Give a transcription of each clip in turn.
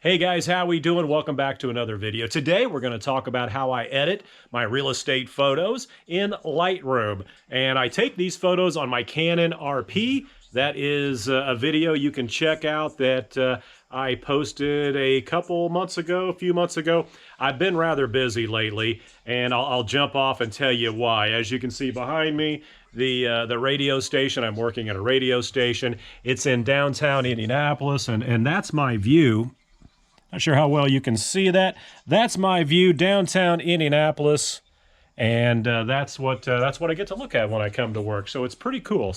Hey guys, how we doing? Welcome back to another video. Today we're going to talk about how I edit my real estate photos in Lightroom. And I take these photos on my Canon RP. That is a video you can check out that I posted a few months ago. I've been rather busy lately, and I'll jump off and tell you why. As you can see behind me, the radio station, I'm working at a radio station. It's in downtown Indianapolis, and that's my view. Not sure how well you can see that. That's my view downtown Indianapolis, and that's what I get to look at when I come to work. So it's pretty cool.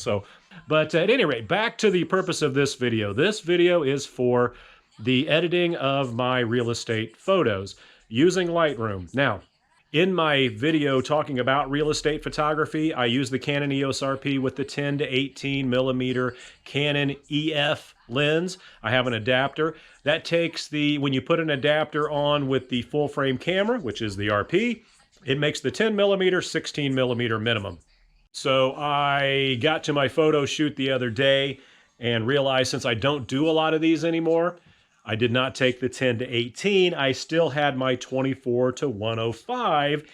But at any rate, back to the purpose of this video. This video is for the editing of my real estate photos using Lightroom. Now, in my video talking about real estate photography, I use the Canon EOS RP with the 10 to 18 millimeter Canon EF lens. I have an adapter. That takes when you put an adapter on with the full frame camera, which is the RP, it makes the 10 millimeter, 16 millimeter minimum. So I got to my photo shoot the other day and realized since I don't do a lot of these anymore, I did not take the 10 to 18. I still had my 24 to 105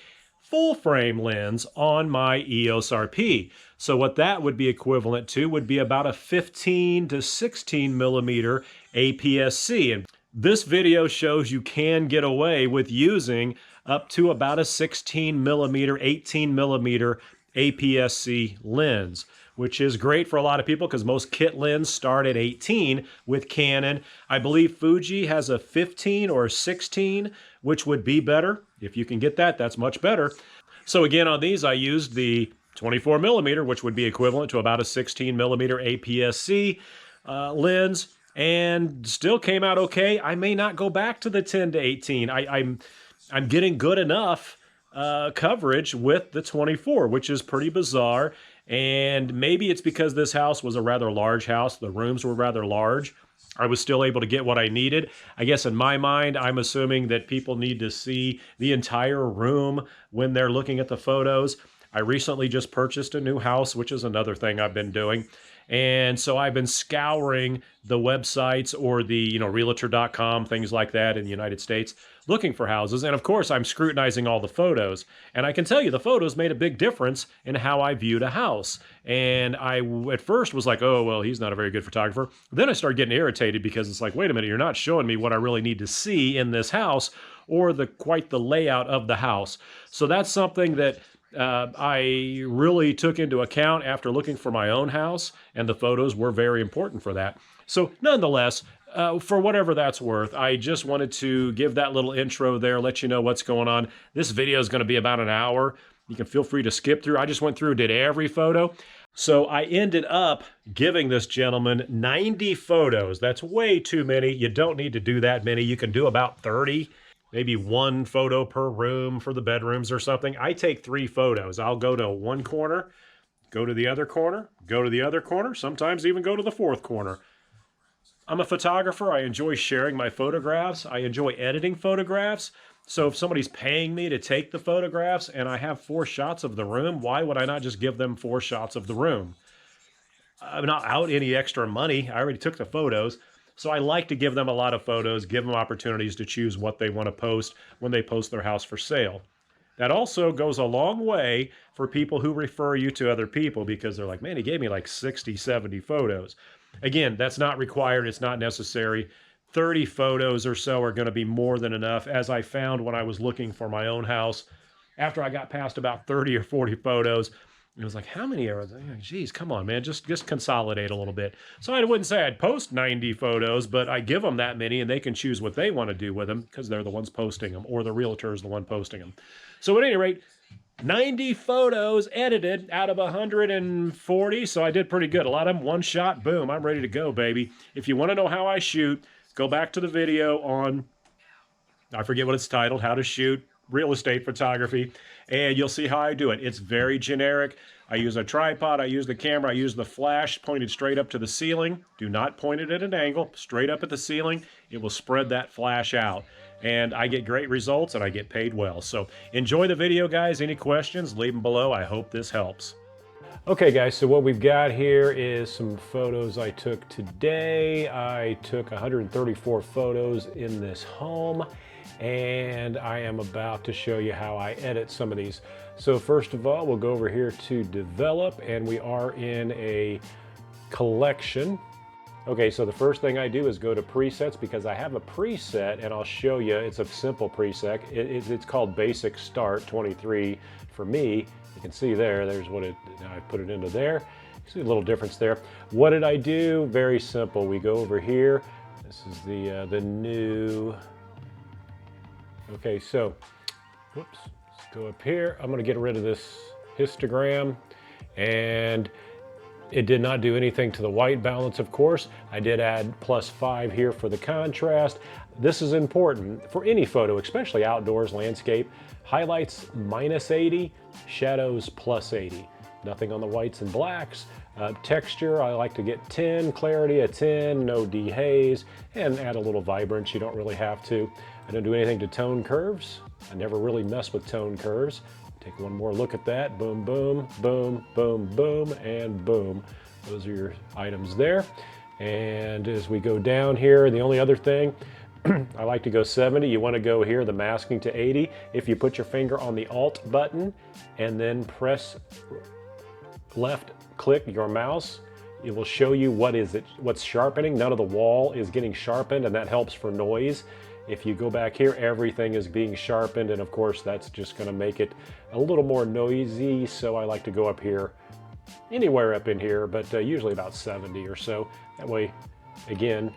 full frame lens on my EOS RP. So what that would be equivalent to would be about a 15 to 16 millimeter APS-C. And this video shows you can get away with using up to about a 16 millimeter, 18 millimeter APS-C lens, which is great for a lot of people because most kit lenses start at 18 with Canon. I believe Fuji has a 15 or a 16, which would be better. If you can get that, that's much better. So again, on these, I used the 24 millimeter, which would be equivalent to about a 16 millimeter APS-C lens, and still came out okay. I may not go back to the 10 to 18. I'm getting good enough coverage with the 24, which is pretty bizarre. And maybe it's because this house was a rather large house. The rooms were rather large. I was still able to get what I needed. I guess in my mind, I'm assuming that people need to see the entire room when they're looking at the photos. I recently just purchased a new house, which is another thing I've been doing. And so I've been scouring the websites or the, Realtor.com, things like that in the United States, looking for houses. And of course, I'm scrutinizing all the photos. And I can tell you the photos made a big difference in how I viewed a house. And I, at first, was like, oh, well, he's not a very good photographer. Then I started getting irritated because it's like, wait a minute, you're not showing me what I really need to see in this house or quite the layout of the house. So that's something that I really took into account after looking for my own house, and the photos were very important for that. So nonetheless, for whatever that's worth, I just wanted to give that little intro there, let you know what's going on. This video is going to be about an hour. You can feel free to skip through. I just went through and did every photo. So I ended up giving this gentleman 90 photos. That's way too many. You don't need to do that many. You can do about 30. Maybe one photo per room for the bedrooms or something. I take 3 photos. I'll go to one corner, go to the other corner, go to the other corner, sometimes even go to the 4th corner. I'm a photographer. I enjoy sharing my photographs. I enjoy editing photographs. So if somebody's paying me to take the photographs and I have 4 shots of the room, why would I not just give them 4 shots of the room? I'm not out any extra money. I already took the photos. So I like to give them a lot of photos, give them opportunities to choose what they want to post when they post their house for sale. That also goes a long way for people who refer you to other people because they're like, man, he gave me like 60, 70 photos. Again, that's not required. It's not necessary. 30 photos or so are going to be more than enough. As I found when I was looking for my own house, after I got past about 30 or 40 photos, it was like, how many are there? Geez, come on, man, just consolidate a little bit. So I wouldn't say I'd post 90 photos, but I give them that many and they can choose what they want to do with them because they're the ones posting them or the realtor is the one posting them. So at any rate, 90 photos edited out of 140, so I did pretty good. A lot of them, one shot, boom, I'm ready to go, baby. If you want to know how I shoot, go back to the video on, I forget what it's titled, How to Shoot Real Estate Photography, and you'll see how I do it. It's very generic. I use a tripod, I use the camera, I use the flash pointed straight up to the ceiling. Do not point it at an angle, straight up at the ceiling. It will spread that flash out. And I get great results and I get paid well. So enjoy the video, guys. Any questions, leave them below. I hope this helps. Okay guys, so what we've got here is some photos I took today. I took 134 photos in this home, and I am about to show you how I edit some of these. So first of all, we'll go over here to develop, and we are in a collection. Okay, so the first thing I do is go to presets, because I have a preset, and I'll show you. It's a simple preset. It's called Basic Start 23 for me. You can see there's what I put it into there. You see a little difference there. What did I do? Very simple. We go over here. This is the new. Okay, so whoops. Let's go up here. I'm going to get rid of this histogram, and it did not do anything to the white balance, of course. I did add +5 here for the contrast. This is important for any photo, especially outdoors, landscape. Highlights -80, shadows +80. Nothing on the whites and blacks. Texture, I like to get 10, clarity a 10, no dehaze, and add a little vibrance. You don't really have to. I don't do anything to tone curves. I never really mess with tone curves. Take one more look at that. Boom, boom, boom, boom, boom, and boom. Those are your items there. And as we go down here, the only other thing, I like to go 70. You want to go here, the masking to 80. If you put your finger on the Alt button and then press left click your mouse, it will show you what's sharpening. None of the wall is getting sharpened, and that helps for noise. If you go back here, everything is being sharpened, and of course that's just going to make it a little more noisy, so I like to go up here, anywhere up in here, but usually about 70 or so. That way, again,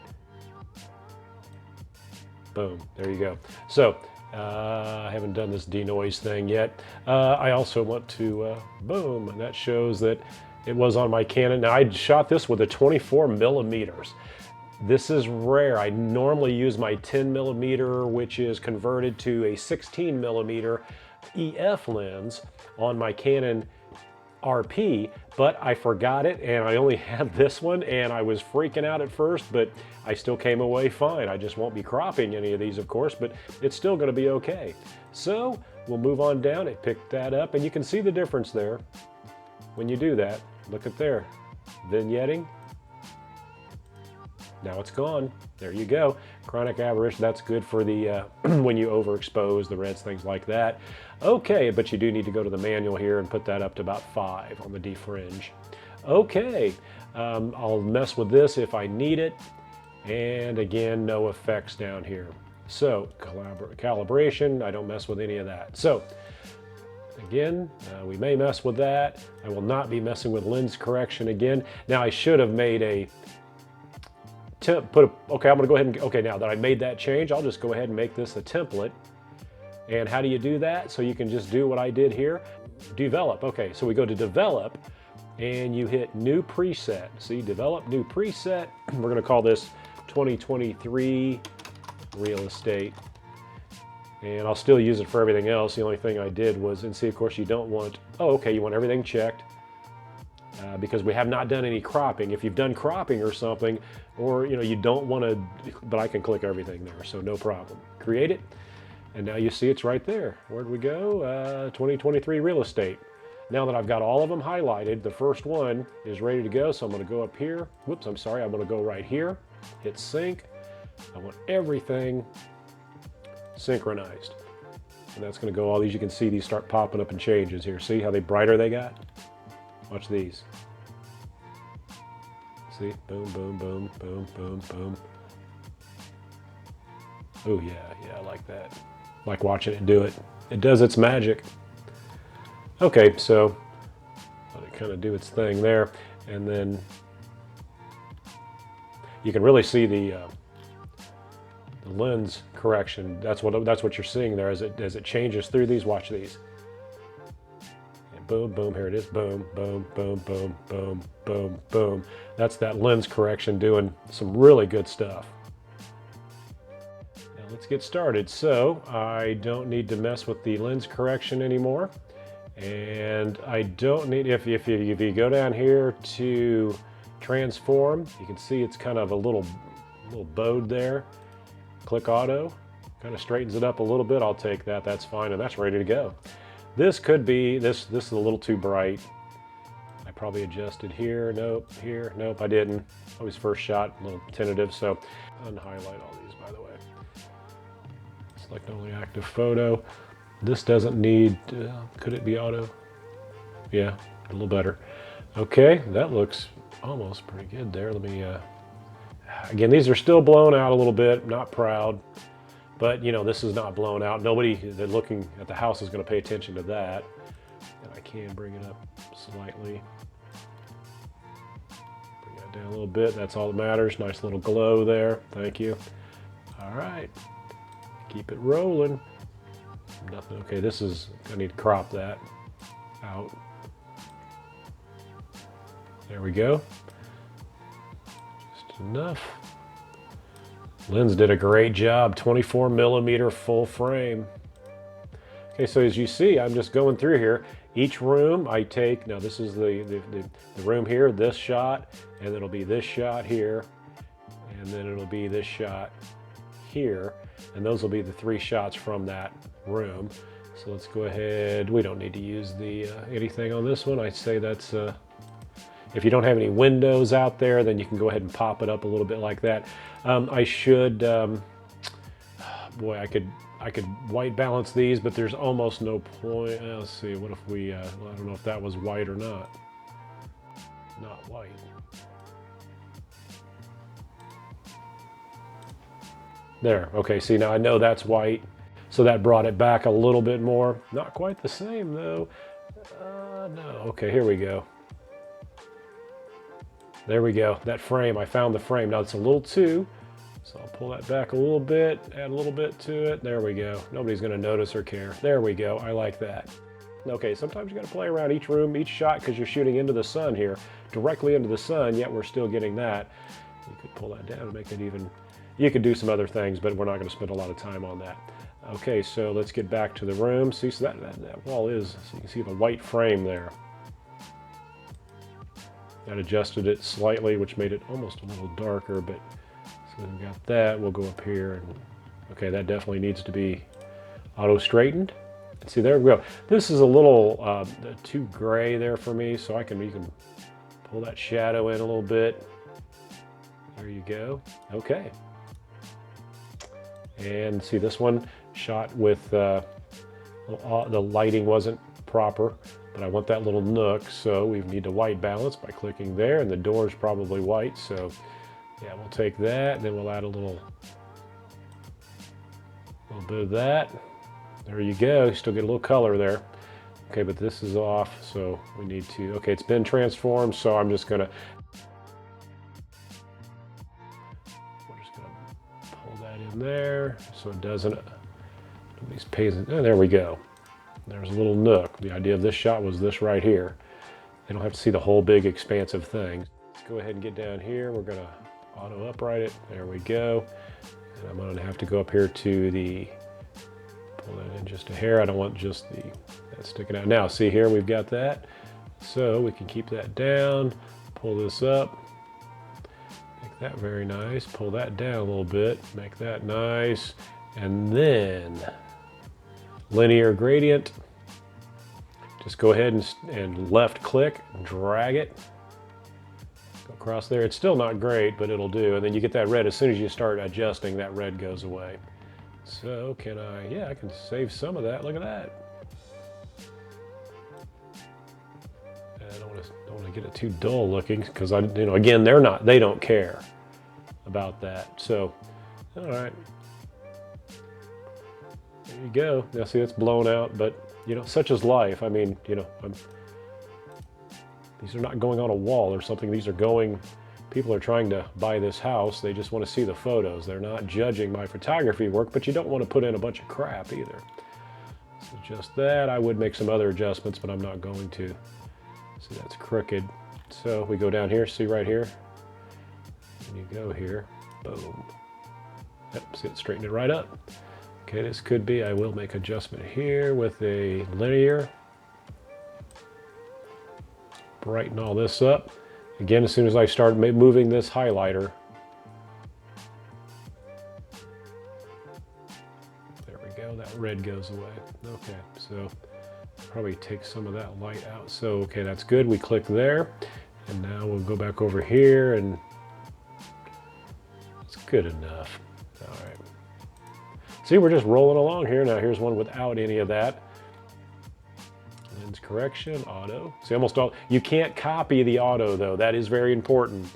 boom, there you go. So I haven't done this denoise thing yet. I also want to, boom, and that shows that it was on my Canon. Now I shot this with a 24 millimeters. This is rare. I normally use my 10 millimeter, which is converted to a 16 millimeter EF lens on my Canon RP, but I forgot it, and I only had this one, and I was freaking out at first, but I still came away fine. I just won't be cropping any of these, of course, but it's still going to be okay. So we'll move on down. It picked that up, and you can see the difference there when you do that. Look at there, vignetting. Now it's gone. There you go. Chronic aberration, that's good for the when you overexpose the reds, things like that. Okay, but you do need to go to the manual here and put that up to about 5 on the defringe. Okay, I'll mess with this if I need it. And again, no effects down here. So calibration, I don't mess with any of that. So again, we may mess with that. I will not be messing with lens correction again. Now I should have made a okay, I'm gonna go ahead and, okay, now that I made that change, I'll just go ahead and make this a template. And how do you do that? So you can just do what I did here. Develop, okay, so we go to develop, and you hit new preset. See, develop new preset. We're gonna call this 2023 real estate. And I'll still use it for everything else. The only thing I did was, and see, of course, you don't want, oh, okay, you want everything checked. Because we have not done any cropping. If you've done cropping or something, or you don't want to, but I can click everything there, so no problem. Create it, and now you see it's right there. Where'd we go? 2023 real estate. Now that I've got all of them highlighted, the first one is ready to go, so I'm going to go up here. Whoops, I'm sorry, I'm going to go right here, hit sync. I want everything synchronized. And that's going to go all these. You can see these start popping up in changes here. See how brighter they got? Watch these. See? Boom, boom, boom, boom, boom, boom. Oh yeah, I like that. Like watching it do it. It does its magic. Okay, so let it kind of do its thing there, and then you can really see the lens correction. That's what you're seeing there as it changes through these. Watch these. Boom, boom, here it is, boom, boom, boom, boom, boom, boom, boom. That's that lens correction doing some really good stuff. Now let's get started. So I don't need to mess with the lens correction anymore. And I don't need, if you go down here to transform, you can see it's kind of a little bowed there. Click auto, kind of straightens it up a little bit. I'll take that, that's fine, and that's ready to go. This could be, this is a little too bright. I probably adjusted here. Nope. Here. Nope, I didn't. Always first shot, a little tentative. So unhighlight all these, by the way. Select only active photo. This doesn't need, could it be auto? Yeah, a little better. Okay, that looks almost pretty good there. Let me, again, these are still blown out a little bit, not proud, but you know, this is not blown out. Nobody that looking at the house is going to pay attention to that. And I can bring it up slightly. Bring that down a little bit, that's all that matters. Nice little glow there, thank you. All right, keep it rolling. Nothing, okay, this is, I need to crop that out. There we go. Just enough. Lens did a great job, 24mm full frame. Okay, so as you see, I'm just going through here. Each room I take, now this is the room here, this shot, and it'll be this shot here, and then it'll be this shot here, and those will be the 3 shots from that room. So let's go ahead, we don't need to use the anything on this one. I'd say that's, if you don't have any windows out there, then you can go ahead and pop it up a little bit like that. I should, boy, I could white balance these, but there's almost no point. Let's see, what if we, I don't know if that was white or not. Not white. There, okay, see now I know that's white, so that brought it back a little bit more. Not quite the same though. No, okay, here we go. There we go, that frame, I found the frame. Now it's a little too, so I'll pull that back a little bit, add a little bit to it. There we go, nobody's gonna notice or care. There we go, I like that. Okay, sometimes you gotta play around each room, each shot, because you're shooting into the sun here, directly into the sun, yet we're still getting that. You could pull that down and make it even, you could do some other things, but we're not gonna spend a lot of time on that. Okay, so let's get back to the room. See, so that wall is, so you can see the white frame there. That adjusted it slightly, which made it almost a little darker, but so we got that. We'll go up here and, okay, that definitely needs to be auto straightened. See, there we go. This is a little too gray there for me, so you can pull that shadow in a little bit. There you go. Okay. And see, this one shot with the lighting wasn't proper, but I want that little nook, so we need to white balance by clicking there, and the door is probably white, so yeah, we'll take that, and then we'll add a little bit of that. There you go, you still get a little color there. Okay, but this is off, so we need to, okay, it's been transformed, so I'm just gonna, pull that in there, so it doesn't, these pages, oh, there we go. There's a little nook. The idea of this shot was this right here. They don't have to see the whole big expansive thing. Let's go ahead and get down here. We're gonna auto upright it. There we go. And I'm gonna have to go up here to the, pull that in just a hair. I don't want just that sticking out. Now see here, we've got that. So we can keep that down, pull this up, make that very nice. Pull that down a little bit, make that nice. And then linear gradient, just go ahead and left click, drag it, go across there. It's still not great, but it'll do. And then you get that red, as soon as you start adjusting, that red goes away. So can I, yeah, I can save some of that, look at that. I don't want to get it too dull looking, because again, they don't care about that. So, all right. There you go. Now see, it's blown out, but such is life. I mean, these are not going on a wall or something. These are going, people are trying to buy this house. They just want to see the photos. They're not judging my photography work, but you don't want to put in a bunch of crap either. So just that, I would make some other adjustments, but I'm not going to. See, that's crooked. So we go down here, see right here, and you go here, boom. Yep, see, it straightened it right up. Okay, this could be, I will make adjustment here with a linear. Brighten all this up. Again, as soon as I start moving this highlighter, there we go, that red goes away. Okay, so Probably take some of that light out. So, okay, that's good. We click there. And now we'll go back over here, and it's good enough. All right. See, we're just rolling along here. Now here's one without any of that. Lens correction, auto. See, almost all, you can't copy the auto though. That is very important.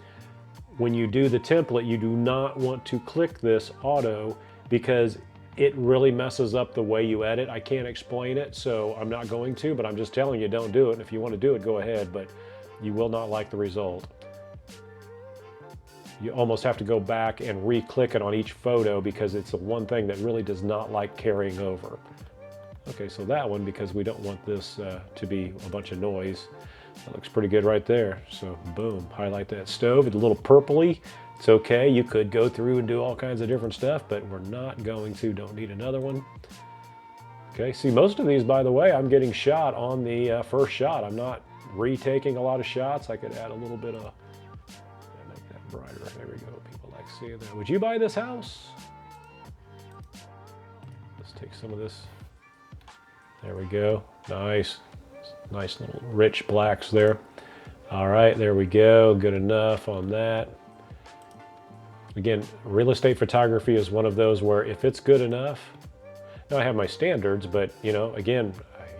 When you do the template, you do not want to click this auto because it really messes up the way you edit. I can't explain it, so I'm not going to, but I'm just telling you, don't do it. And if you want to do it, go ahead, but you will not like the result. You almost have to go back and re-click it on each photo because it's the one thing that really does not like carrying over. Okay, so that one, because we don't want this to be a bunch of noise. That looks pretty good right there. So boom, highlight that stove. It's a little purpley. It's okay. You could go through and do all kinds of different stuff, but we're not going to. Don't need another one. Okay, see, most of these, by the way, I'm getting shot on the first shot. I'm not retaking a lot of shots. I could add a little bit of, make that brighter. There we go. People like seeing that. Would you buy this house? Let's take some of this. There we go. Nice. Nice little rich blacks there. All right, there we go. Good enough on that. Again, real estate photography is one of those where if it's good enough, now I have my standards, but you know, again,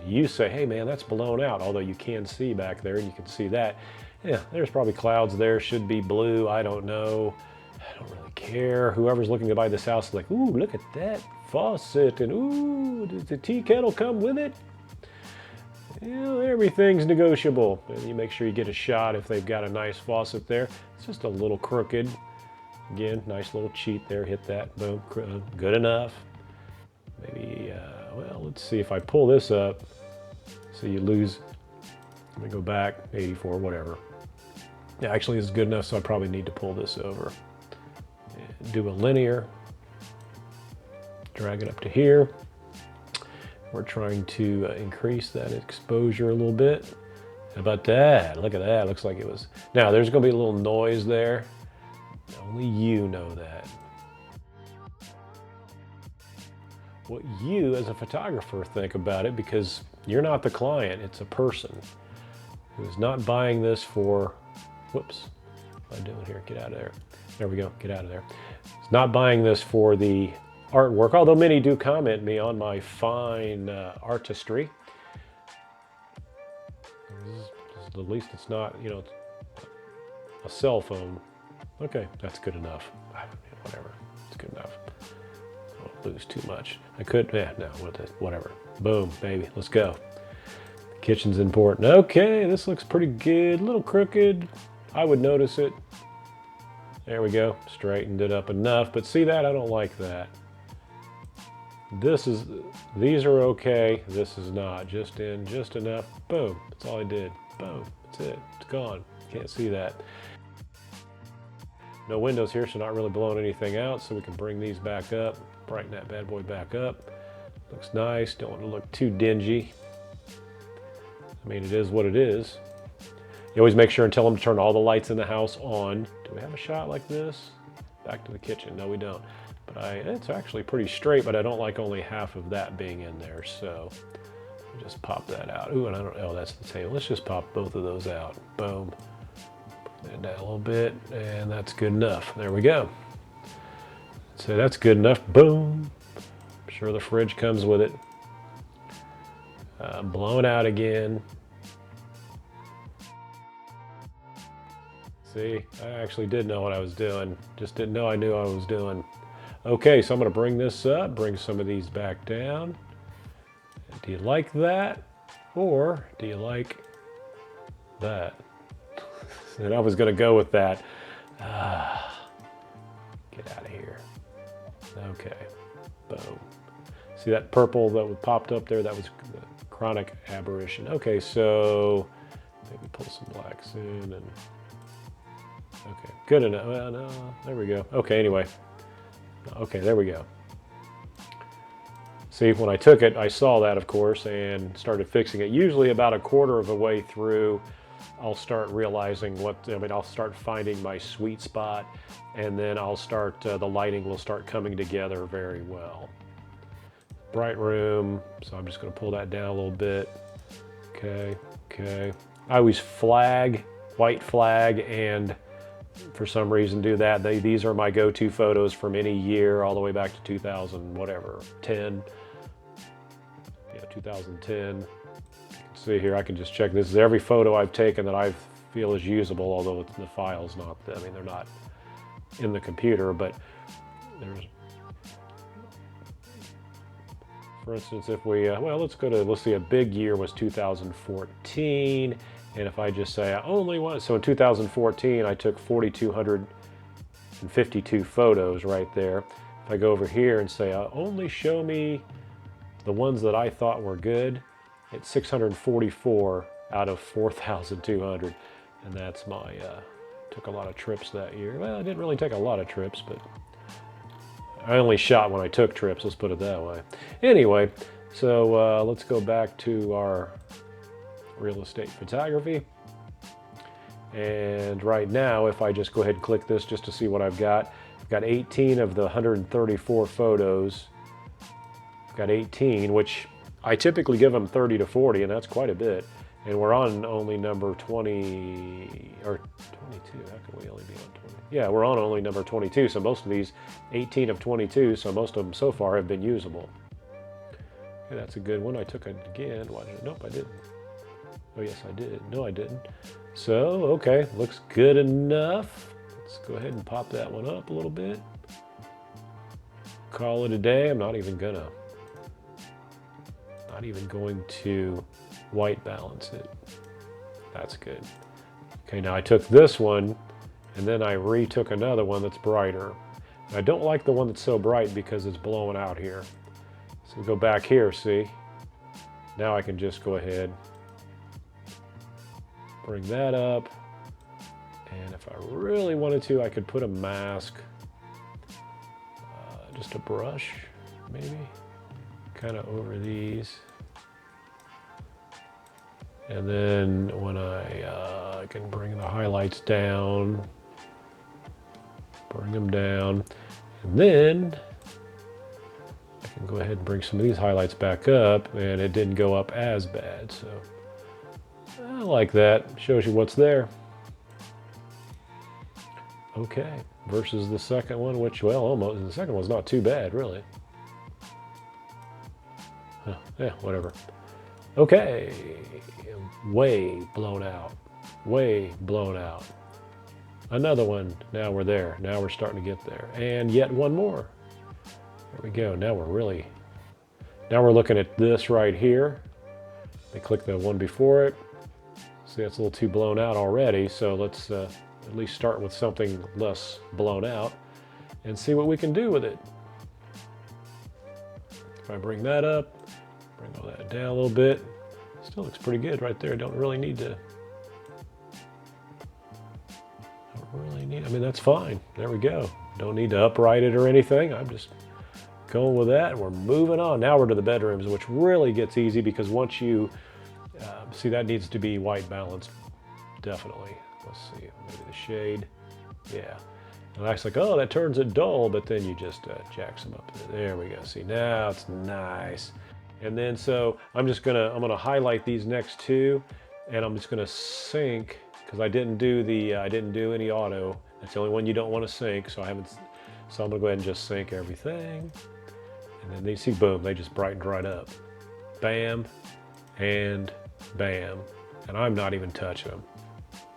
you say, hey man, that's blown out, although you can see back there and you can see that. Yeah, there's probably clouds there, should be blue, I don't know. I don't really care. Whoever's looking to buy this house is like, ooh, look at that faucet, and ooh, does the tea kettle come with it? You know, everything's negotiable. And you make sure you get a shot if they've got a nice faucet there. It's just a little crooked. Again, nice little cheat there, hit that, boom, good enough. Maybe, well, let's see if I pull this up, so you lose, let me go back, 84, whatever. Yeah, actually it's good enough, so I probably need to pull this over. Do a linear, drag it up to here. We're trying to increase that exposure a little bit. How about that? Look at that, looks like it was. Now there's gonna be a little noise there. Only you know that. What you as a photographer think about it, because you're not the client, it's a person who's not buying this for, whoops, what am I doing here? Get out of there. There we go, get out of there. It's not buying this for the artwork, although many do comment me on my fine artistry. At least it's not, you know, a cell phone. Okay, that's good enough. Whatever, it's good enough. I won't lose too much. I could, yeah, no, whatever. Boom, baby, let's go. The kitchen's important. Okay, this looks pretty good. A little crooked. I would notice it. There we go, straightened it up enough. But see that? I don't like that. These are okay. This is not. Just enough. Boom. That's all I did. Boom. That's it. It's gone. Can't see that. No windows here, so not really blowing anything out, so we can bring these back up, brighten that bad boy back up. Looks nice, don't want to look too dingy. I mean, it is what it is. You always make sure and tell them to turn all the lights in the house on. Do we have a shot like this? Back to the kitchen, no we don't. But it's actually pretty straight, but I don't like only half of that being in there, so just pop that out. Ooh, and I don't, oh, that's the table. Let's just pop both of those out, boom. And down a little bit, and that's good enough. There we go. So that's good enough. Boom. I'm sure the fridge comes with it. Blow it out again. See, I actually did know what I was doing. Just didn't know I knew what I was doing. Okay, so I'm going to bring this up, bring some of these back down. Do you like that? Or do you like that? And I was going to go with that. Get out of here. Okay. Boom. See that purple that popped up there? That was chronic aberration. Okay, so maybe pull some blacks in and... Okay, good enough. Well, no, there we go. Okay, anyway. Okay, there we go. See, when I took it, I saw that, of course, and started fixing it. Usually about a quarter of a way through, I'll start realizing I'll start finding my sweet spot, and then I'll start, the lighting will start coming together very well. Bright room, so I'm just going to pull that down a little bit. Okay, okay. I always white flag, and for some reason do that. These are my go-to photos from any year all the way back to 2000, whatever, 10. Yeah, 2010. You can see here, I can just check. This is every photo I've taken that I feel is usable, although the file's not, I mean, they're not in the computer, but there's, for instance, if we, well, let's see, a big year was 2014. And if I just say I only want, so in 2014, I took 4,252 photos right there. If I go over here and say, only show me the ones that I thought were good, it's 644 out of 4,200. And that's my, took a lot of trips that year. Well, I didn't really take a lot of trips, but I only shot when I took trips, let's put it that way. Anyway, so let's go back to our real estate photography. And right now, if I just go ahead and click this just to see what I've got 18 of the 134 photos. I've got 18, which I typically give them 30 to 40, and that's quite a bit. And we're on only number 20, or 22, how can we only be on 20? Yeah, we're on only number 22, so most of these, 18 of 22, so most of them so far have been usable. Okay, that's a good one. I took it again. Nope, I didn't. Oh, yes, I did. No, I didn't. So, okay, looks good enough. Let's go ahead and pop that one up a little bit. Call it a day. I'm not even going to white balance it. That's good. Okay, now I took this one, and then I retook another one that's brighter. And I don't like the one that's so bright because it's blowing out here. So we go back here, see? Now I can just go ahead, bring that up, and if I really wanted to, I could put a mask, just a brush, maybe, kind of over these. And then when I can bring the highlights down, bring them down, and then I can go ahead and bring some of these highlights back up, and it didn't go up as bad, so I like that. Shows you what's there. Okay, versus the second one, which, well, almost, the second one's not too bad, really. Huh, yeah, whatever. Okay, way blown out, way blown out. Another one, now we're there. Now we're starting to get there. And yet one more. There we go, now we're looking at this right here. I click the one before it. See, that's a little too blown out already, so let's at least start with something less blown out and see what we can do with it. If I bring that up, bring all that down a little bit, still looks pretty good right there. Don't really need, I mean, that's fine. There we go. Don't need to upright it or anything. I'm just going with that, and we're moving on. Now we're to the bedrooms, which really gets easy because once you, see, that needs to be white balanced, definitely. Let's see, maybe the shade, yeah. And it's like, oh, that turns it dull, but then you just jacks them up. There we go, see, now it's nice. And then, so I'm gonna highlight these next two, and I'm just gonna sync, because I didn't do any auto. That's the only one you don't want to sync, so I'm gonna go ahead and just sync everything. And then you see, boom, they just brightened right up. Bam, and bam. And I'm not even touching them.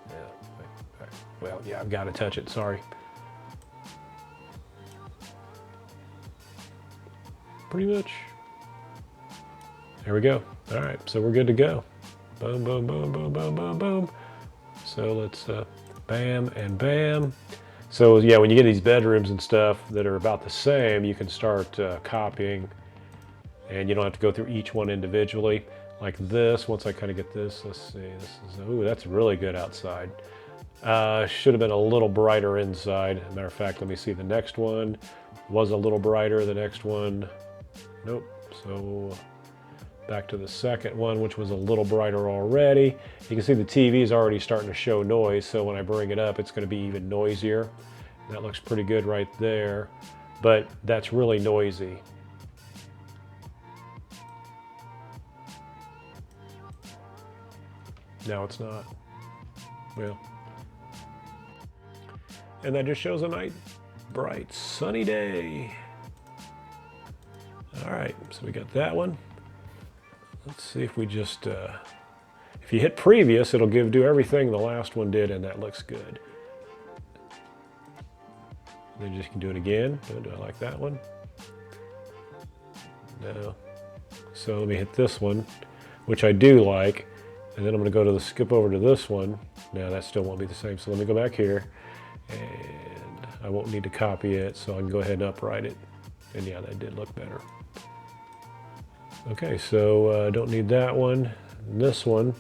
Yeah, well, yeah, I've got to touch it, sorry. Pretty much. There we go. All right, so we're good to go. Boom, boom, boom, boom, boom, boom, boom. So let's bam and bam. So yeah, when you get these bedrooms and stuff that are about the same, you can start copying, and you don't have to go through each one individually. Like this, once I kind of get this, let's see, this is, ooh, that's really good outside. Should have been a little brighter inside. As a matter of fact, let me see, the next one was a little brighter, the next one, nope. So back to the second one, which was a little brighter already. You can see the TV is already starting to show noise, so when I bring it up, it's going to be even noisier. That looks pretty good right there, but that's really noisy. No, it's not. Well, and that just shows a nice, bright, sunny day. All right, so we got that one. Let's see if we just, if you hit previous, it'll do everything the last one did, and that looks good. Then you just can do it again. Do I like that one? No. So let me hit this one, which I do like, and then I'm going to go to the skip over to this one. Now that still won't be the same, so let me go back here, and I won't need to copy it, so I can go ahead and upright it. And yeah, that did look better. Okay, so don't need that one. And this one.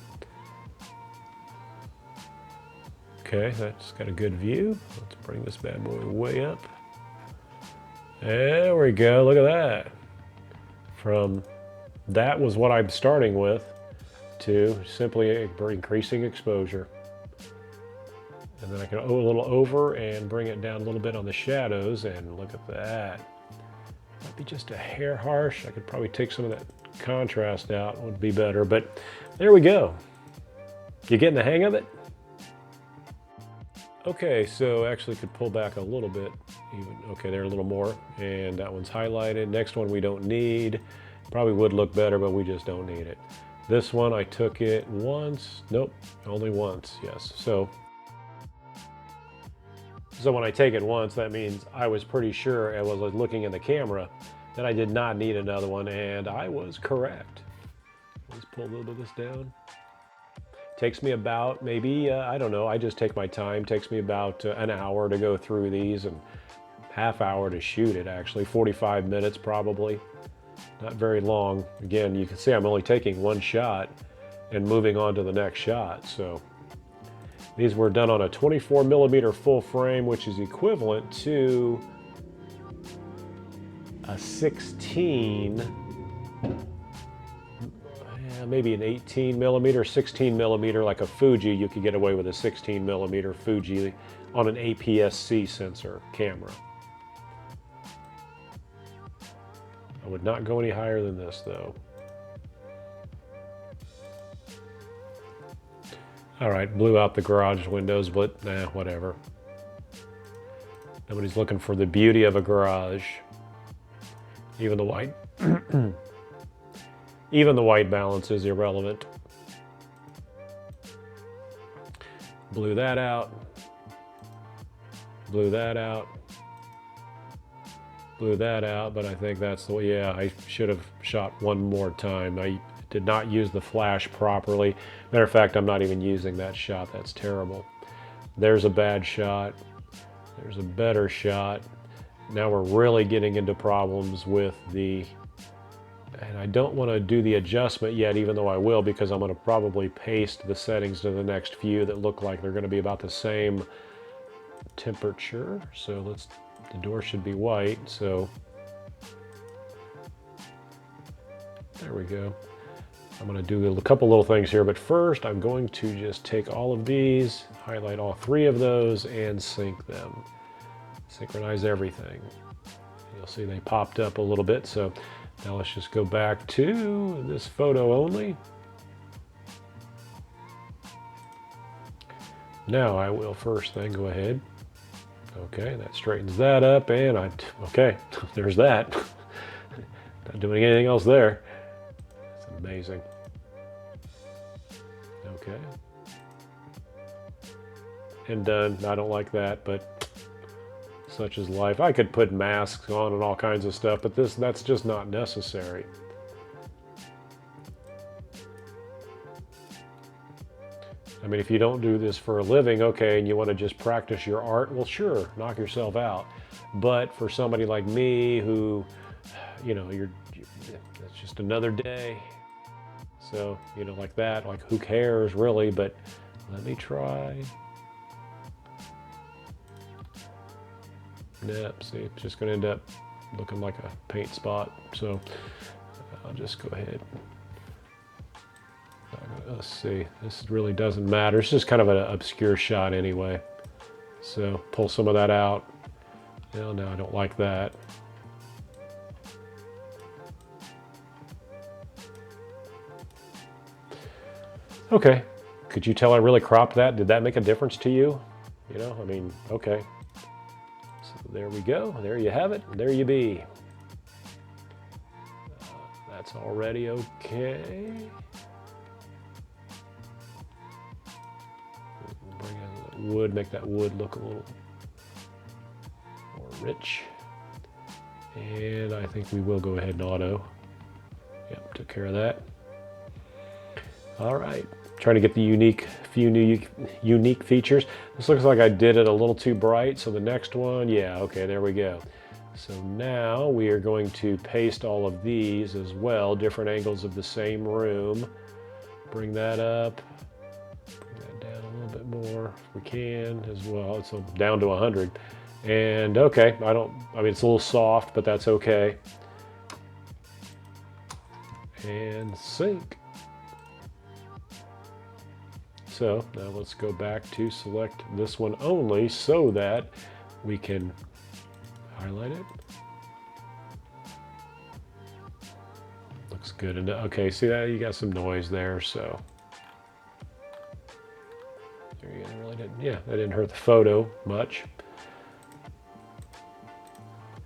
Okay, that's got a good view. Let's bring this bad boy way up. There we go, look at that. From that was what I'm starting with to simply increasing exposure. And then I can go a little over and bring it down a little bit on the shadows, and look at that. Might be just a hair harsh. I could probably take some of that contrast out, would be better, but there we go. You getting the hang of it? Okay, so actually could pull back a little bit, even, okay, there a little more, and that one's highlighted. Next one we don't need. Probably would look better, but we just don't need it. This one I took it once, nope, only once, yes. So when I take it once, that means I was pretty sure, as I was looking in the camera, that I did not need another one, and I was correct. Let's pull a little bit of this down. Takes me about maybe, I don't know, I just take my time. Takes me about an hour to go through these, and half hour to shoot it actually, 45 minutes probably. Not very long. Again, you can see I'm only taking one shot and moving on to the next shot. So these were done on a 24mm full frame, which is equivalent to a 16, maybe an 18mm, 16mm, like a Fuji. You could get away with a 16mm Fuji on an APS-C sensor camera. I would not go any higher than this though. All right, blew out the garage windows, but nah, whatever. Nobody's looking for the beauty of a garage. Even the white, even the white balance is irrelevant. Blew that out. Blew that out. Blew that out, but I think that's the way, yeah, I should have shot one more time. I did not use the flash properly. Matter of fact, I'm not even using that shot. That's terrible. There's a bad shot. There's a better shot. Now we're really getting into problems with the, and I don't want to do the adjustment yet, even though I will, because I'm going to probably paste the settings to the next few that look like they're going to be about the same temperature. So let's, the door should be white, so there we go. I'm going to do a couple little things here, but first I'm going to just take all of these, highlight all three of those, and sync them. Synchronize everything. You'll see they popped up a little bit, so now let's just go back to this photo only. Now I will first then go ahead. Okay, that straightens that up, and okay, there's that. Not doing anything else there. It's amazing. Okay. And done. I don't like that, but such is life. I could put masks on and all kinds of stuff, but that's just not necessary. I mean, if you don't do this for a living, okay, and you want to just practice your art, well, sure, knock yourself out. But for somebody like me who, you know, it's just another day. So, you know, like that, like who cares really, but let me try. Yep, see, it's just going to end up looking like a paint spot. So I'll just go ahead. Let's see, this really doesn't matter. It's just kind of an obscure shot anyway. So pull some of that out. No, I don't like that. Okay, Could you tell I really cropped that? Did that make a difference to you? You know, I mean, okay. So there we go. There you have it. There you be. That's already okay. Bring in the wood, make that wood look a little more rich. And I think we will go ahead and auto. Yep, took care of that. All right, trying to get the unique features. This looks like I did it a little too bright, so the next one, yeah, okay, there we go. So now we are going to paste all of these as well, different angles of the same room. Bring that up, bring that down a little bit more if we can as well. It's down to 100. And okay, I mean, it's a little soft, but that's okay. And sync. So now let's go back to select this one only so that we can highlight it. Looks good. And okay, see that you got some noise there, so there you go. Really didn't, yeah, that didn't hurt the photo much.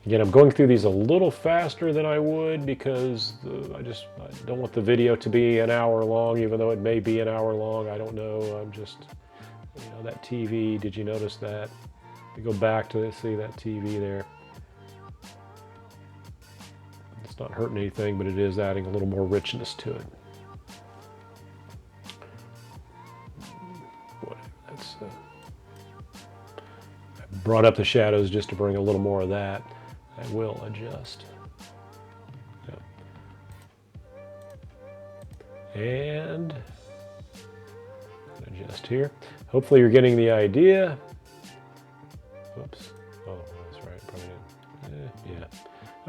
Again, I'm going through these a little faster than I would because I don't want the video to be an hour long, even though it may be an hour long. I don't know. I'm just, you know, that TV, did you notice that? You go back to it, see that TV there. It's not hurting anything, but it is adding a little more richness to it. That's, I brought up the shadows just to bring a little more of that. I will adjust. Yep. And adjust here. Hopefully you're getting the idea. Oops. Oh, that's right. Probably didn't. Yeah.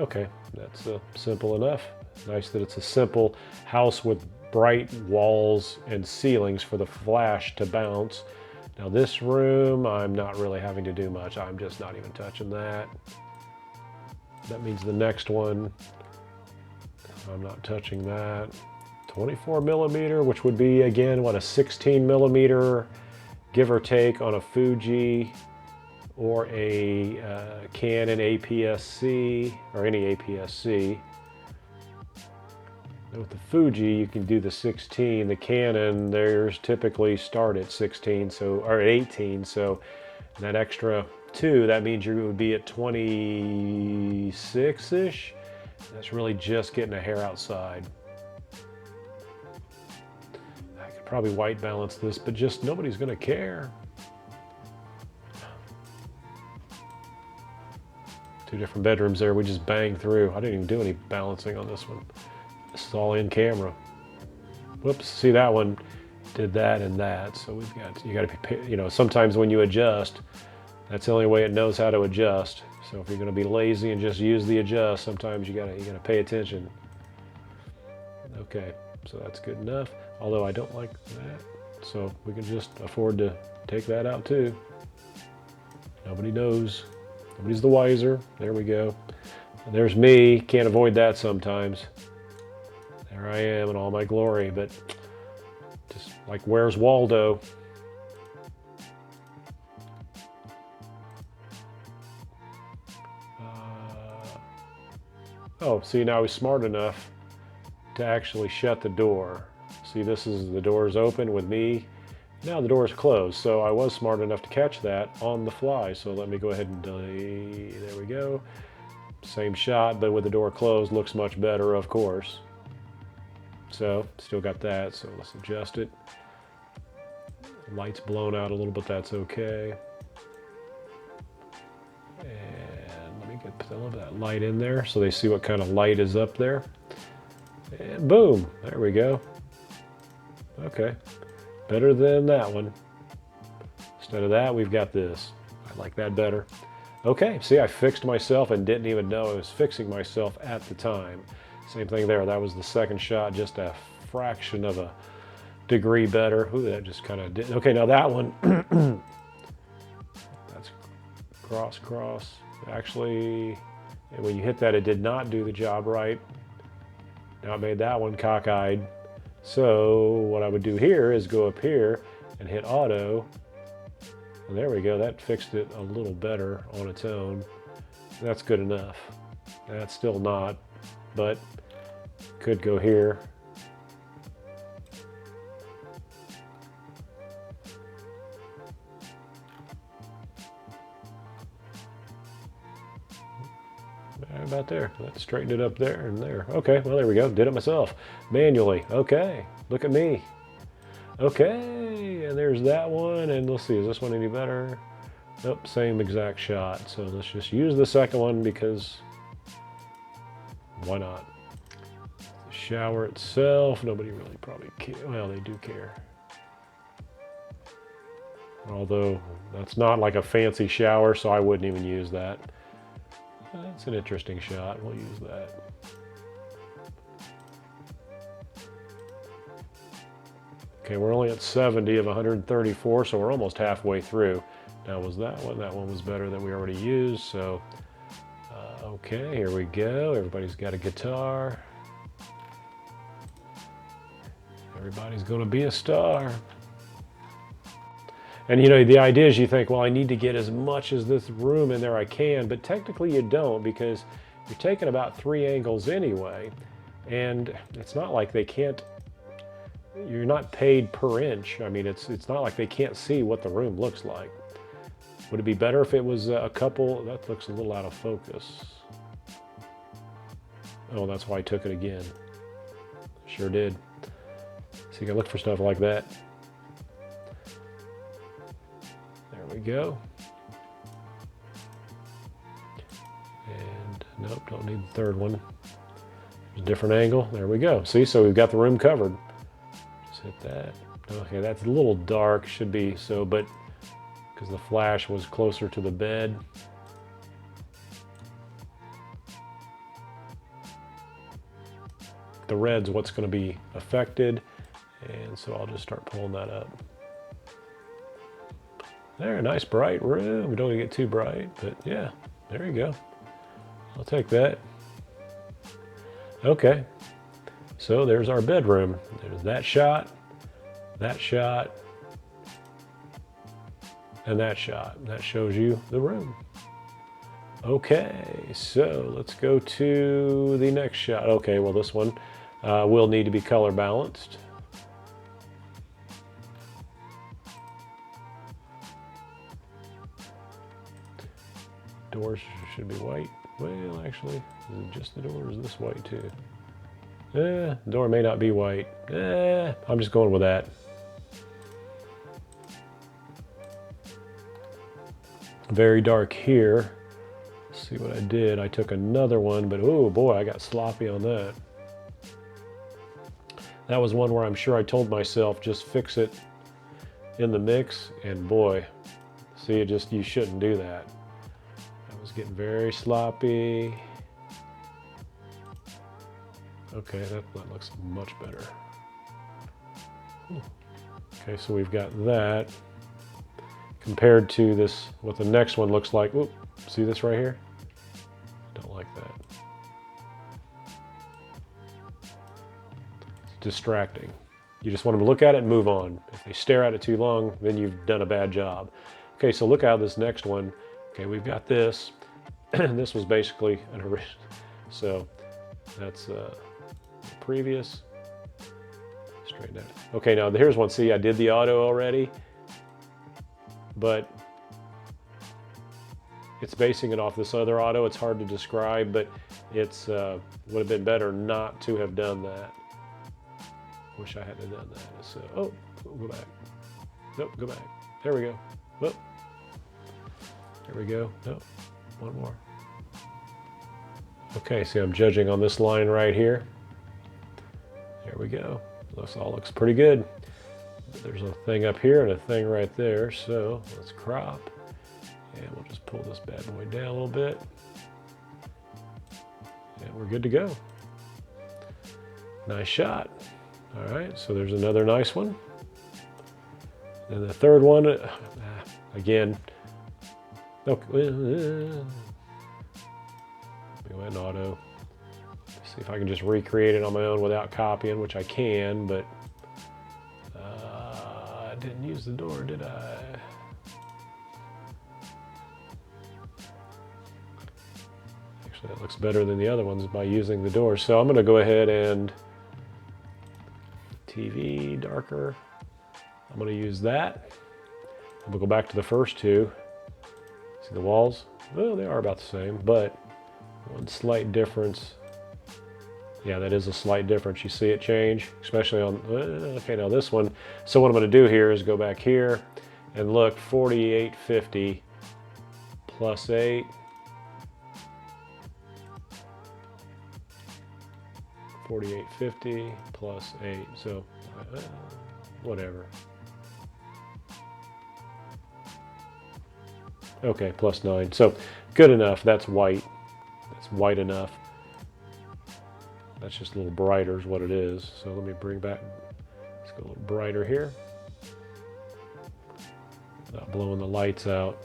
Okay. That's simple enough. Nice that it's a simple house with bright walls and ceilings for the flash to bounce. Now this room, I'm not really having to do much. I'm just not even touching that. That means the next one, I'm not touching that. 24 millimeter, which would be, again, what, a 16 millimeter, give or take, on a Fuji or a Canon APS-C, or any APS-C. With the Fuji, you can do the 16. The Canon, theirs typically start at 16, so, or 18, so that extra 2, that means you would be at 26-ish. That's really just getting a hair outside. I could probably white balance this, but just nobody's gonna care. 2 different bedrooms there, we just banged through. I didn't even do any balancing on this one. This is all in camera. Whoops, see that one did that and that. So we've got, you gotta be, you know, sometimes when you adjust, that's the only way it knows how to adjust. So if you're going to be lazy and just use the adjust, sometimes you gotta pay attention. Okay, so that's good enough. Although I don't like that, so we can just afford to take that out too. Nobody knows. Nobody's the wiser. There we go. And there's me. Can't avoid that sometimes. There I am in all my glory, but just like Where's Waldo? Oh, see, now he's smart enough to actually shut the door. See, this is the door's open with me. Now the door's closed, so I was smart enough to catch that on the fly. So let me go ahead and delete. There we go. Same shot, but with the door closed, looks much better, of course. So, still got that, so let's adjust it. Light's blown out a little bit, that's okay. And let me get a little of that light in there so they see what kind of light is up there. And boom, there we go. Okay, better than that one. Instead of that, we've got this. I like that better. Okay, see, I fixed myself and didn't even know I was fixing myself at the time. Same thing there, that was the second shot, just a fraction of a degree better. Ooh, that just kind of did. Okay, now that one, that's cross. Actually, when you hit that, it did not do the job right. Now it made that one cockeyed. So what I would do here is go up here and hit auto. And there we go, that fixed it a little better on its own. That's good enough. That's still not, but could go here. About there. That straightened it up there and there. Okay, well, there we go. Did it myself manually. Okay, look at me. Okay, and there's that one. And let's see, is this one any better? Nope, same exact shot. So let's just use the second one because why not? The shower itself, nobody really probably cares. Well, they do care. Although that's not like a fancy shower, so I wouldn't even use that. That's an interesting shot. We'll use that. Okay, we're only at 70 of 134, so we're almost halfway through. Now, was that one? That one was better than we already used, so okay, here we go. Everybody's got a guitar. Everybody's going to be a star. And you know, the idea is you think, well, I need to get as much as this room in there I can, but technically you don't, because you're taking about 3 angles anyway. And it's not like they can't, you're not paid per inch. I mean, it's not like they can't see what the room looks like. Would it be better if it was a couple? That looks a little out of focus. Oh, that's why I took it again. Sure did. So you can look for stuff like that. There we go. And nope, don't need the third one. There's a different angle. There we go. See, so we've got the room covered. Just hit that. Okay, that's a little dark, should be so, but because the flash was closer to the bed. The red's what's going to be affected, and so I'll just start pulling that up. There, nice bright room. We don't want to get too bright, but yeah, there you go. I'll take that. Okay, so there's our bedroom. There's that shot, and that shot. That shows you the room. Okay, so let's go to the next shot. Okay, well, this one will need to be color balanced. Doors should be white. Well, actually, is it just the door? Or is this white too? Door may not be white. I'm just going with that. Very dark here. Let's see what I did. I took another one, but oh boy, I got sloppy on that. That was one where I'm sure I told myself just fix it in the mix, and boy, see, you shouldn't do that. I was getting very sloppy. Okay, that looks much better. Okay, so we've got that compared to this, what the next one looks like. Oop, see this right here? Don't like that. It's distracting. You just want them to look at it and move on. If they stare at it too long, then you've done a bad job. Okay, so look how this next one, okay, we've got this. This was basically an original. So that's previous. Straighten that. Okay, now here's one. See, I did the auto already, but it's basing it off this other auto. It's hard to describe, but it's would have been better not to have done that. Wish I hadn't done that. So, oh, go back. Nope, go back. There we go. Whoop. There we go. Nope. One more. Okay, see, I'm judging on this line right here. There we go. This all looks pretty good. There's a thing up here and a thing right there, so let's crop. And we'll just pull this bad boy down a little bit. And we're good to go. Nice shot. All right, so there's another nice one. And the third one, again, okay, we went auto. See if I can just recreate it on my own without copying, which I can, but didn't use the door, did I? Actually, that looks better than the other ones by using the door. So I'm going to go ahead and TV darker. I'm going to use that. And we'll go back to the first two. See the walls? Well, they are about the same, but one slight difference. Yeah, that is a slight difference. You see it change, especially on, okay, now this one. So what I'm going to do here is go back here and look, 4850 plus 8. 4850 plus 8, so whatever. Okay, plus 9. So good enough. That's white. That's white enough. That's just a little brighter is what it is. So let me bring back, let's go a little brighter here. Not blowing the lights out.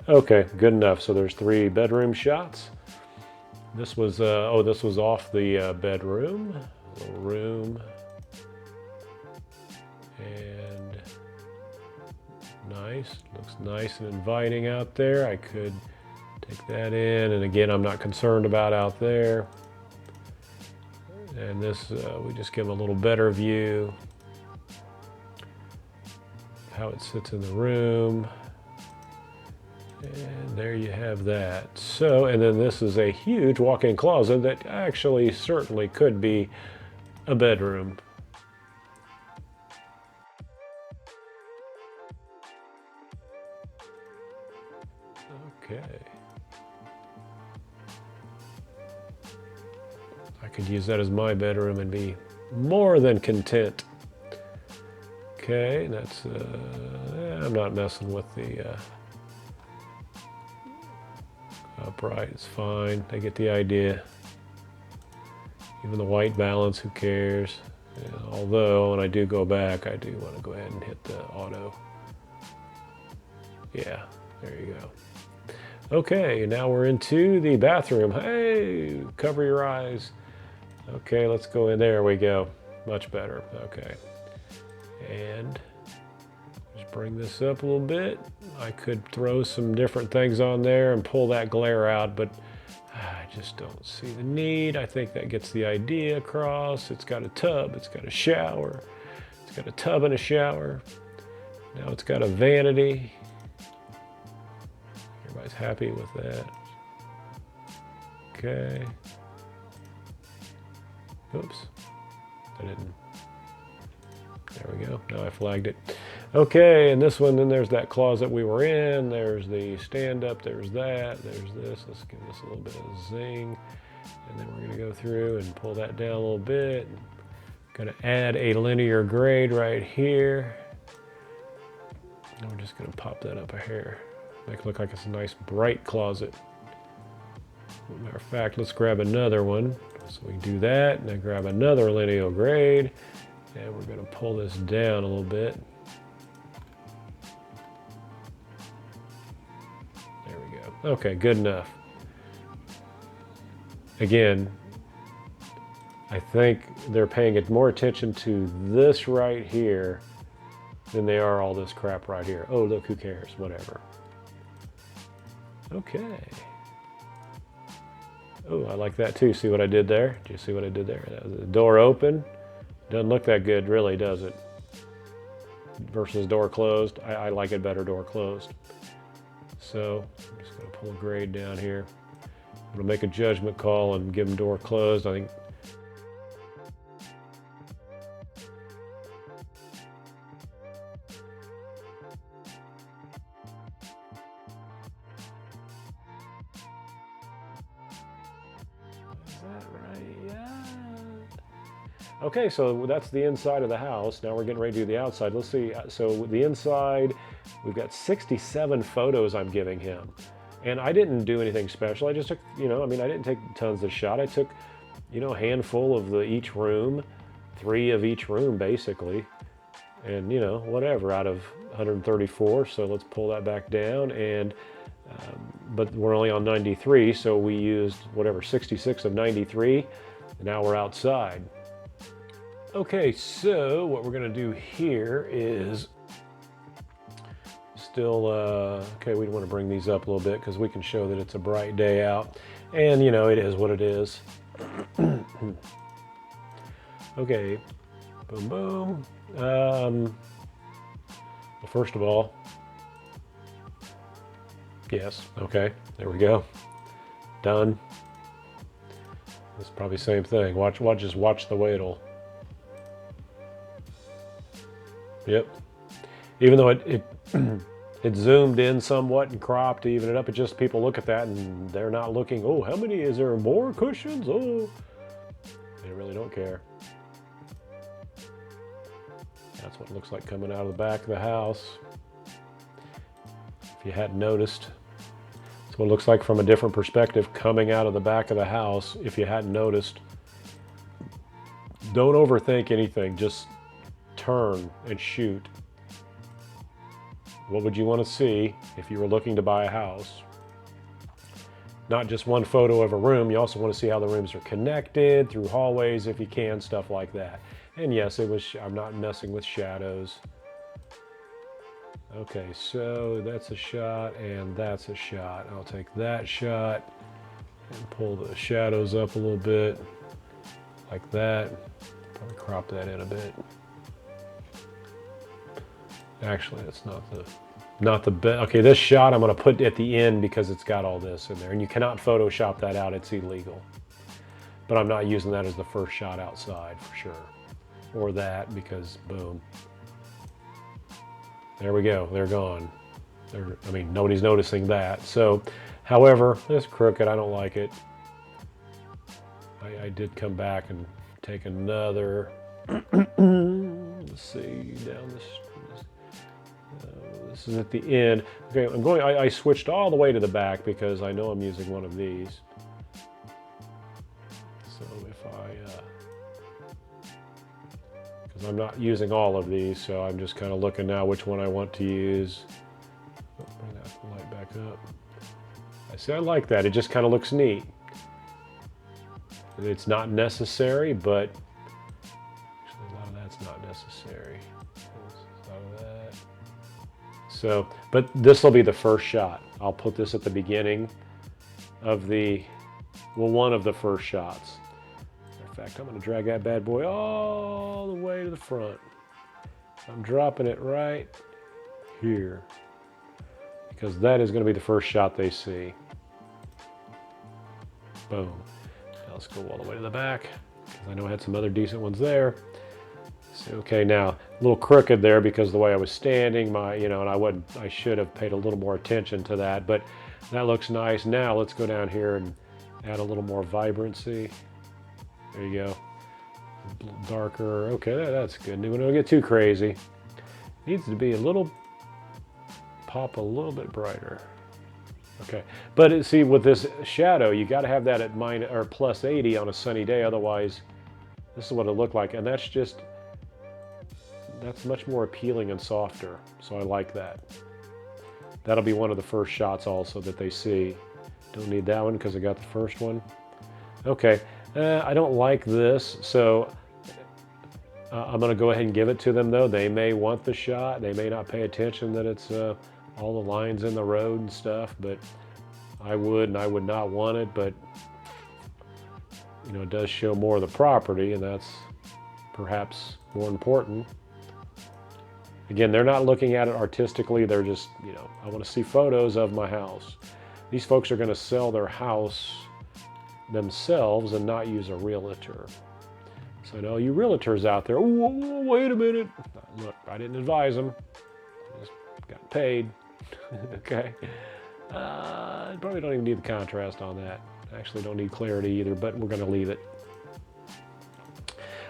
Okay, good enough. So there's 3 bedroom shots. This was, oh, this was off the bedroom. Little room. And nice, looks nice and inviting out there. I could take that in, and again, I'm not concerned about out there. And this, we just give a little better view of how it sits in the room. And there you have that. So, and then this is a huge walk-in closet that actually certainly could be a bedroom. Okay. I could use that as my bedroom and be more than content. Okay, that's, I'm not messing with the upright, it's fine. I get the idea. Even the white balance, who cares? Yeah, although, when I do go back, I do want to go ahead and hit the auto. Yeah, there you go. Okay, now we're into the bathroom. Hey, cover your eyes. Okay, let's go in. There we go. Much better. Okay. And just bring this up a little bit. I could throw some different things on there and pull that glare out, but I just don't see the need. I think that gets the idea across. It's got a tub, it's got a shower. It's got a tub and a shower. Now it's got a vanity. Everybody's happy with that. Okay. Oops. I didn't. There we go. Now I flagged it. Okay, and this one, then there's that closet we were in. There's the stand-up. There's that. There's this. Let's give this a little bit of a zing. And then we're going to go through and pull that down a little bit. Going to add a linear grade right here. And we're just going to pop that up a hair. Make it look like it's a nice bright closet. As a matter of fact, let's grab another one. So we can do that, and then grab another lineal grade, and we're going to pull this down a little bit. There we go. Okay, good enough. Again, I think they're paying more attention to this right here than they are all this crap right here. Oh, look, who cares? Whatever. Okay. Oh, I like that too. See what I did there? Do you see what I did there? The door open. Doesn't look that good, really, does it? Versus door closed. I like it better door closed. So I'm just going to pull a grade down here. I'm going to make a judgment call and give them door closed. I think. Okay, so that's the inside of the house. Now we're getting ready to do the outside. Let's see. So the inside, we've got 67 photos I'm giving him. And I didn't do anything special. I just took, I didn't take tons of shot. I took, a handful of each room, 3 of each room basically. And, whatever, out of 134. So let's pull that back down. And, but we're only on 93. So we used, 66 of 93. And now we're outside. Okay, so what we're gonna do here is still, okay, we want to bring these up a little bit because we can show that it's a bright day out. And, you know, it is what it is. Okay, boom, boom. Well, first of all, yes, okay, there we go. Done. It's probably the same thing. Just watch the way it'll. Yep. Even though it it zoomed in somewhat and cropped to even it up, it just people look at that and they're not looking, oh, how many, is there more cushions? Oh, they really don't care. That's what it looks like coming out of the back of the house. If you hadn't noticed, that's what it looks like from a different perspective coming out of the back of the house. If you hadn't noticed, don't overthink anything, just turn and shoot. What would you want to see if you were looking to buy a house? Not just one photo of a room, you also want to see how the rooms are connected through hallways if you can, stuff like that. And yes, I'm not messing with shadows. Okay, so that's a shot and that's a shot. I'll take that shot and pull the shadows up a little bit like that. Probably crop that in a bit. Actually, that's not the best. Okay, this shot I'm going to put at the end because it's got all this in there, and you cannot Photoshop that out. It's illegal. But I'm not using that as the first shot outside for sure, or that, because boom. There we go. They're gone. I mean, nobody's noticing that. So, however, it's crooked. I don't like it. I did come back and take another. Let's see, down this. This is at the end. Okay, I switched all the way to the back because I know I'm using one of these. So if because I'm not using all of these, so I'm just kind of looking now which one I want to use. Oh, bring that light back up. I like that. It just kind of looks neat. It's not necessary, but actually a lot of that's not necessary. A lot of that. So, but this will be the first shot. I'll put this at the beginning of one of the first shots. In fact, I'm going to drag that bad boy all the way to the front. I'm dropping it right here because that is going to be the first shot they see. Boom. Now let's go all the way to the back because I know I had some other decent ones there. So, okay, now a little crooked there because the way I was standing, and I should have paid a little more attention to that, but that looks nice. Now let's go down here and add a little more vibrancy. There you go. A little darker. Okay, that's good. We don't get too crazy. Needs to be pop a little bit brighter. Okay, but see, with this shadow, you got to have that at plus 80 on a sunny day. Otherwise, this is what it looked like, and that's much more appealing and softer. So I like that. That'll be one of the first shots also that they see. Don't need that one because I got the first one. Okay, I don't like this, so I'm going to go ahead and give it to them though. They may want the shot. They may not pay attention that it's all the lines in the road and stuff, but I would not want it, but it does show more of the property, and that's perhaps more important. Again, they're not looking at it artistically. They're just, I want to see photos of my house. These folks are going to sell their house themselves and not use a realtor. So I know you realtors out there, whoa, wait a minute. Look, I didn't advise them. I just got paid. Okay. Probably don't even need the contrast on that. Actually don't need clarity either, but we're going to leave it.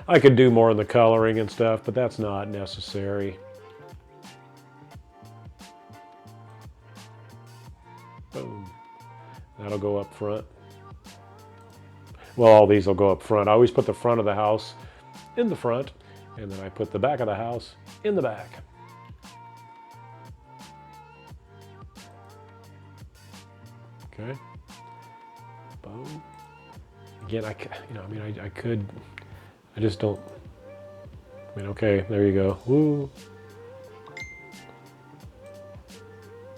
I could do more in the coloring and stuff, but that's not necessary. Boom. That'll go up front. Well, all these will go up front. I always put the front of the house in the front, and then I put the back of the house in the back. Okay. Boom. Again, I just don't. I mean, okay, there you go. Woo.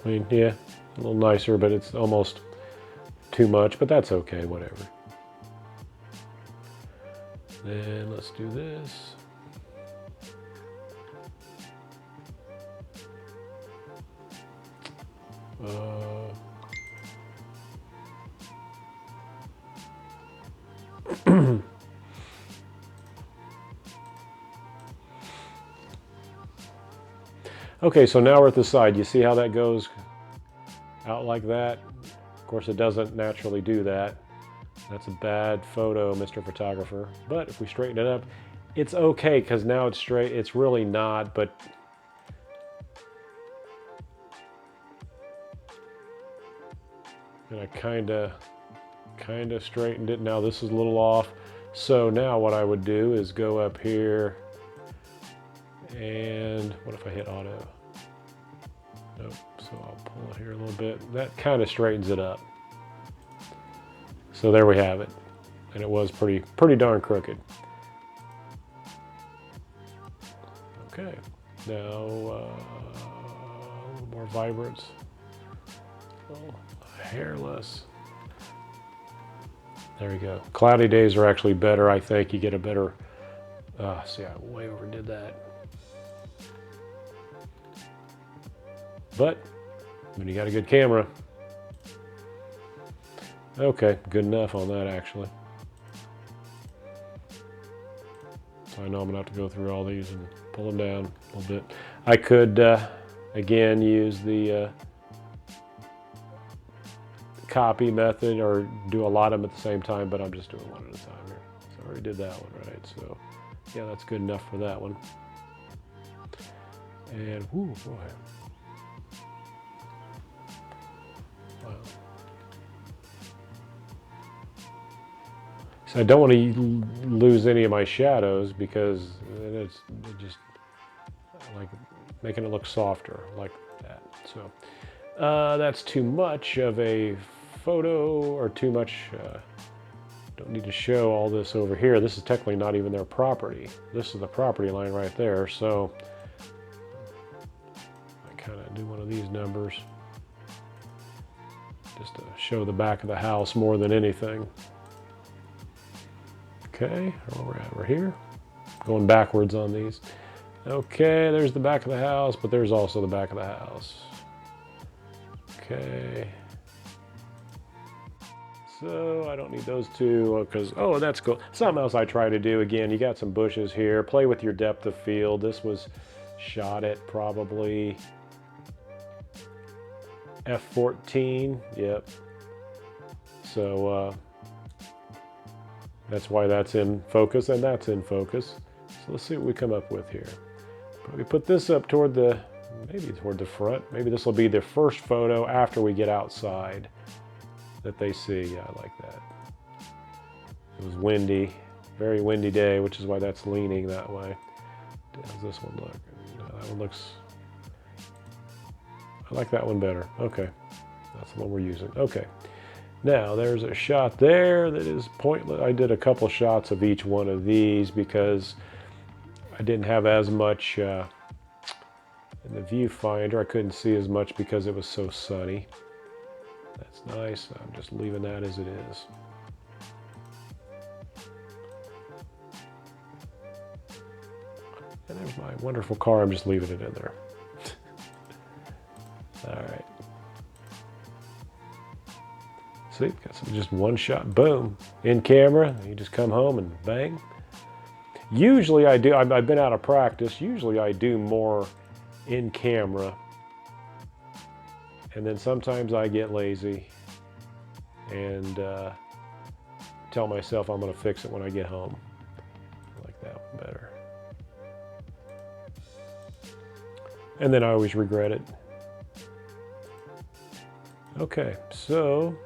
I mean, yeah, a little nicer, but it's almost too much, but that's okay, whatever. Then let's do this. Okay, so now we're at the side. You see how that goes out like that? Of course, it doesn't naturally do that. That's a bad photo, Mr. Photographer. But if we straighten it up, it's okay because now it's straight. It's really not, but and I kind of straightened it. Now this is a little off. So now what I would do is go up here, and what if I hit auto? Nope. So I'll pull it here a little bit. That kind of straightens it up. So there we have it. And it was pretty darn crooked. Okay. Now a little more vibrance. A little hairless. There we go. Cloudy days are actually better, I think. You get a better, see, I way overdid that. But when you got a good camera, okay, good enough on that actually. So I know I'm gonna have to go through all these and pull them down a little bit. I could, again, use the copy method or do a lot of them at the same time, but I'm just doing one at a time here. So I already did that one, right? So yeah, that's good enough for that one. And whoo, boy. Wow. So I don't want to lose any of my shadows because it just like making it look softer like that. So that's too much of a photo or too much. Don't need to show all this over here. This is technically not even their property. This is the property line right there. So I kind of do one of these numbers just to show the back of the house more than anything. Okay, where we're at, we're here. Going backwards on these. Okay, there's the back of the house, but there's also the back of the house. Okay. So I don't need those two because, oh, that's cool. Something else I try to do, again, you got some bushes here. Play with your depth of field. This was shot at probably f14. Yep. So that's why that's in focus and that's in focus. So let's see what we come up with here. Probably put this up toward the, maybe toward the front. Maybe this will be the first photo after we get outside that they see. Yeah, I like that. It was windy, very windy day, which is why that's leaning that way. How's this one look? No, that one looks, I like that one better. Okay, that's the one we're using. Okay, now there's a shot there that is pointless. I did a couple shots of each one of these because I didn't have as much in the viewfinder. I couldn't see as much because it was so sunny. That's nice. I'm just leaving that as it is. And there's my wonderful car. I'm just leaving it in there. All right. See, got some, just one shot. Boom. In camera. You just come home and bang. Usually I do. I've been out of practice. Usually I do more in camera. And then sometimes I get lazy and tell myself I'm going to fix it when I get home. I like that one better. And then I always regret it. Okay, so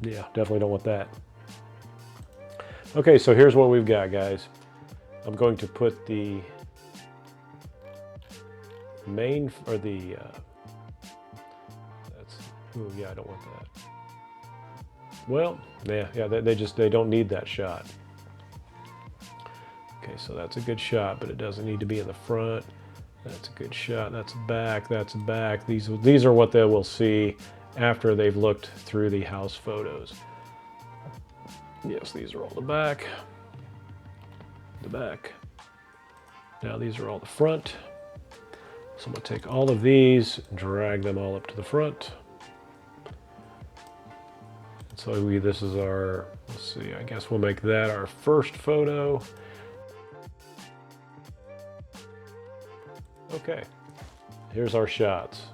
yeah, definitely don't want that. Okay, so here's what we've got, guys. I'm going to put the main, or the, oh yeah, I don't want that. Well, yeah, they don't need that shot. Okay, so that's a good shot, but it doesn't need to be in the front. That's a good shot. That's back. That's back. These are what they will see after they've looked through the house photos. Yes, these are all the back. The back. Now these are all the front. So I'm going to take all of these, drag them all up to the front. And so this is our, let's see, I guess we'll make that our first photo. Okay, here's our shots.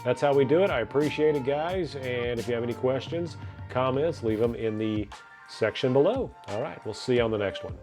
That's how we do it. I appreciate it, guys. And if you have any questions, comments, leave them in the section below. All right, we'll see you on the next one.